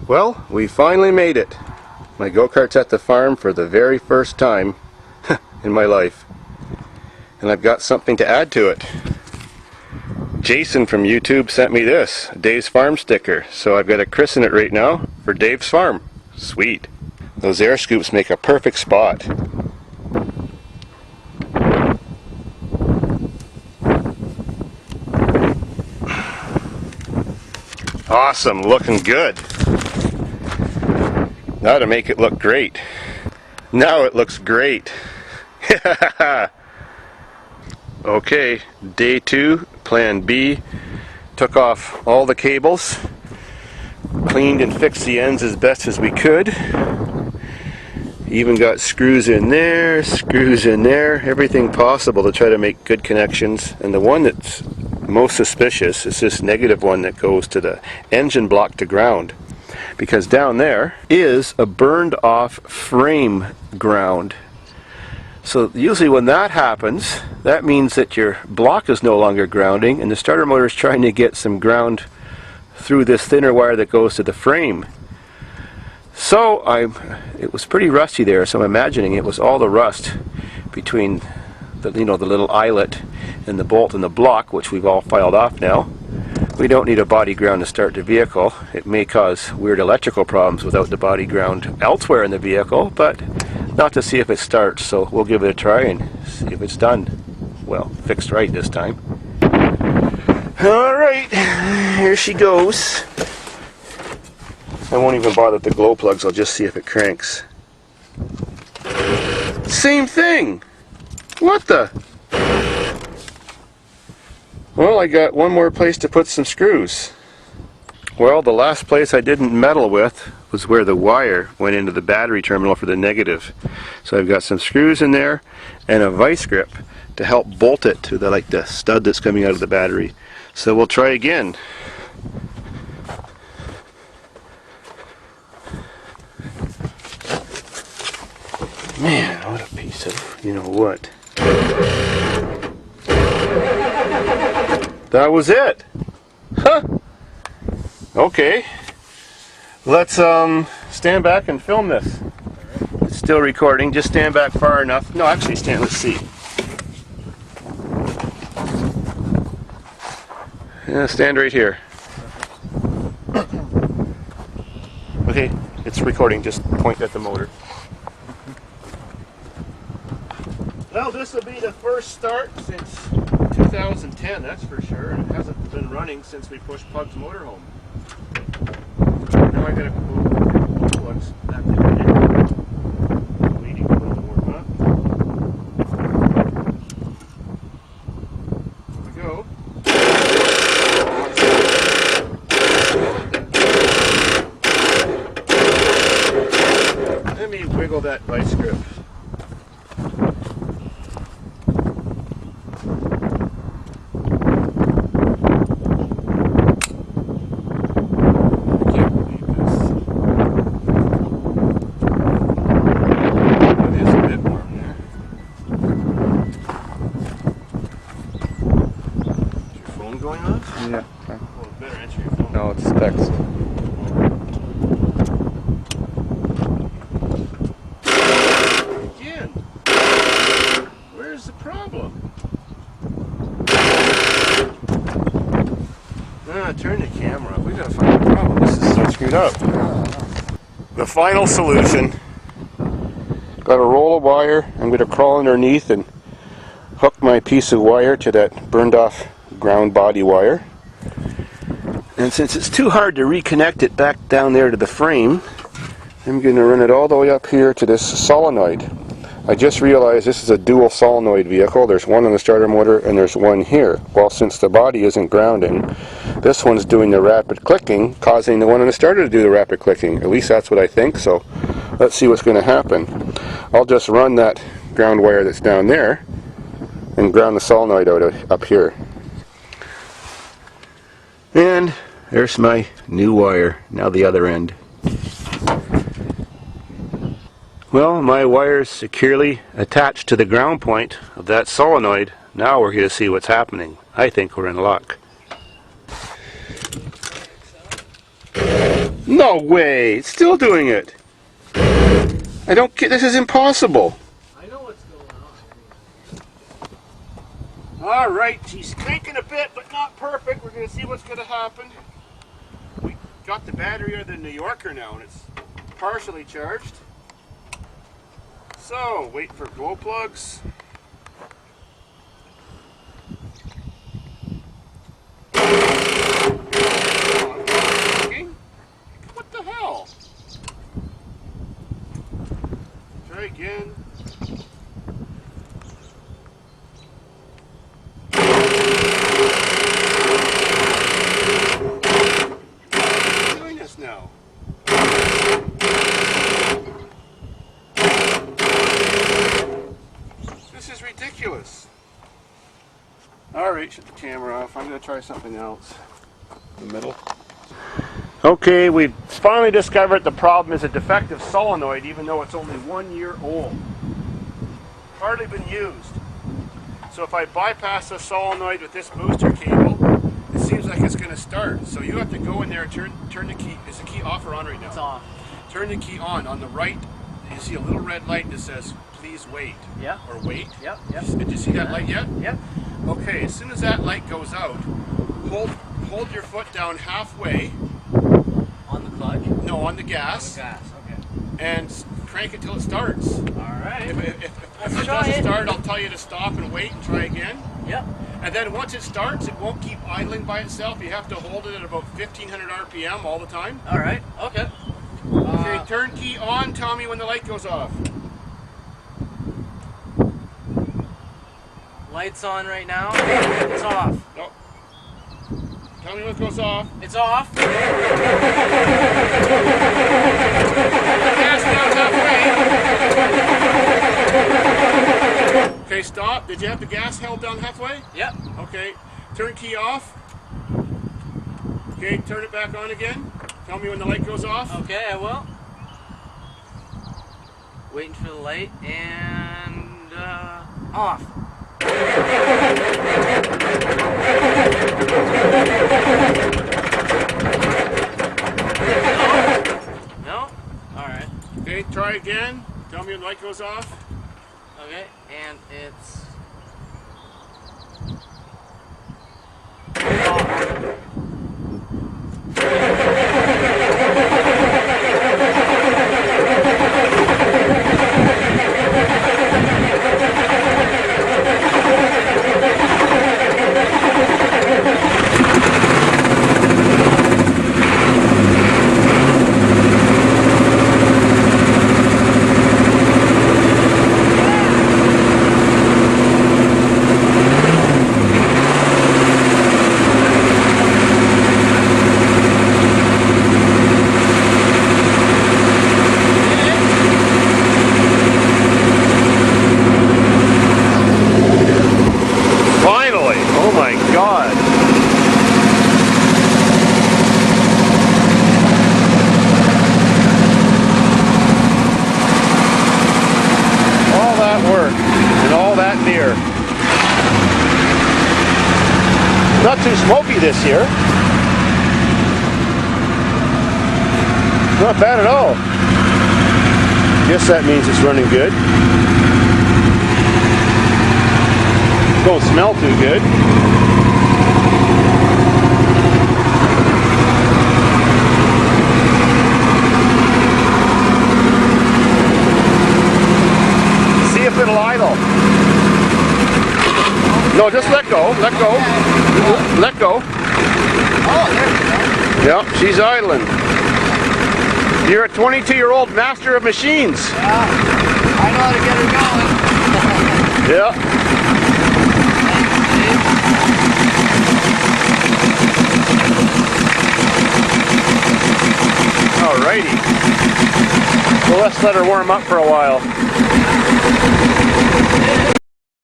Well, we finally made it. My go-kart's at the farm for the very first time in my life. And I've got something to add to it. Jason from YouTube sent me this, Dave's Farm sticker. So I've got to christen it right now for Dave's Farm. Sweet. Those air scoops make a perfect spot. Awesome, looking good. Now to make it look great. Now it looks great. Okay, day 2, plan B. Took off all the cables, cleaned and fixed the ends as best as we could. Even got screws in there, everything possible to try to make good connections. And the one that's most suspicious is this negative one that goes to the engine block to ground. Because down there is a burned off frame ground. So usually when that happens, that means that your block is no longer grounding and the starter motor is trying to get some ground through this thinner wire that goes to the frame. So it was pretty rusty there, so I'm imagining it was all the rust between the, the little eyelet and the bolt and the block, which we've all filed off now. We don't need a body ground to start the vehicle. It may cause weird electrical problems without the body ground elsewhere in the vehicle, but not to see if it starts, so we'll give it a try and see if it's done. Well, fixed right this time. Alright, here she goes. I won't even bother with the glow plugs, I'll just see if it cranks. Same thing! What the? Well, I got one more place to put some screws. Well, the last place I didn't meddle with was where the wire went into the battery terminal for the negative. So I've got some screws in there and a vice grip to help bolt it to the stud that's coming out of the battery. So we'll try again. Man, what a piece of, you know what. That was it. Huh. Okay. Let's stand back and film this. It's still recording. Just stand back far enough. No, actually stand. Let's see. Yeah, stand right here. Okay, it's recording. Just point at the motor. Well, this will be the first start since 2010, that's for sure. It hasn't been running since we pushed Pug's motorhome. Now I gotta move plugs back to the waiting for it to warm up. Here we go. Let me wiggle that vice grip. Going off? Yeah. Well, better answer your phone. No, it's text. Again. Where's the problem? Turn the camera off. We gotta find the problem. This is so screwed up. The final solution. Got a roll of wire. I'm gonna crawl underneath and hook my piece of wire to that burned off ground body wire. And since it's too hard to reconnect it back down there to the frame, I'm going to run it all the way up here to this solenoid. I just realized this is a dual solenoid vehicle. There's one on the starter motor and there's one here. Well, since the body isn't grounding, this one's doing the rapid clicking, causing the one on the starter to do the rapid clicking. At least that's what I think, so let's see what's going to happen. I'll just run that ground wire that's down there and ground the solenoid out up here. And there's my new wire, now the other end. Well, my wire is securely attached to the ground point of that solenoid. Now we're going to see what's happening. I think we're in luck. No way! It's still doing it. I don't get. This is impossible. I know what's going on. All right, she's cranking a bit, but not perfect. We're going to see what's going to happen. We got the battery out of the New Yorker now, and it's partially charged. So, wait for glow plugs. What the hell? Try again. Doing this now. This is ridiculous. Alright, shut the camera off. I'm going to try something else. In the middle. Okay, we've finally discovered the problem is a defective solenoid, even though it's only 1 year old. Hardly been used. So if I bypass the solenoid with this booster cable, it seems like it's going to start. So you have to go in there and turn the key. Is the key off or on right now? It's off. Turn the key on. On the right, you see a little red light that says, please wait. Yeah. Or wait. Yep. Did you see that light yet? Yep. Okay, as soon as that light goes out, hold your foot down halfway. On the clutch? No, on the gas. On the gas, okay. And crank it till it starts. Alright. If it doesn't start, I'll tell you to stop and wait and try again. Yep. And then once it starts, it won't keep idling by itself. You have to hold it at about 1500 RPM all the time. Alright, okay. Okay, turn key on, tell me when the light goes off. Lights on right now. It's off. No. Tell me when it goes off. It's off. Gas down halfway. Okay, stop. Did you have the gas held down halfway? Yep. Okay. Turn key off. Okay, turn it back on again. Tell me when the light goes off. Okay, I will. Waiting for the light and off. No? Alright. Okay, try again. Tell me when the light goes off. Okay, and it's not too smoky this year. Not bad at all. Guess that means it's running good. Don't smell too good. See if it'll idle. No, just let go. Let go. Let go. oh, there we go. Yep, she's idling. You're a 22-year-old master of machines. Yeah, I know how to get her going. Yeah. Alrighty. Well, let's let her warm up for a while.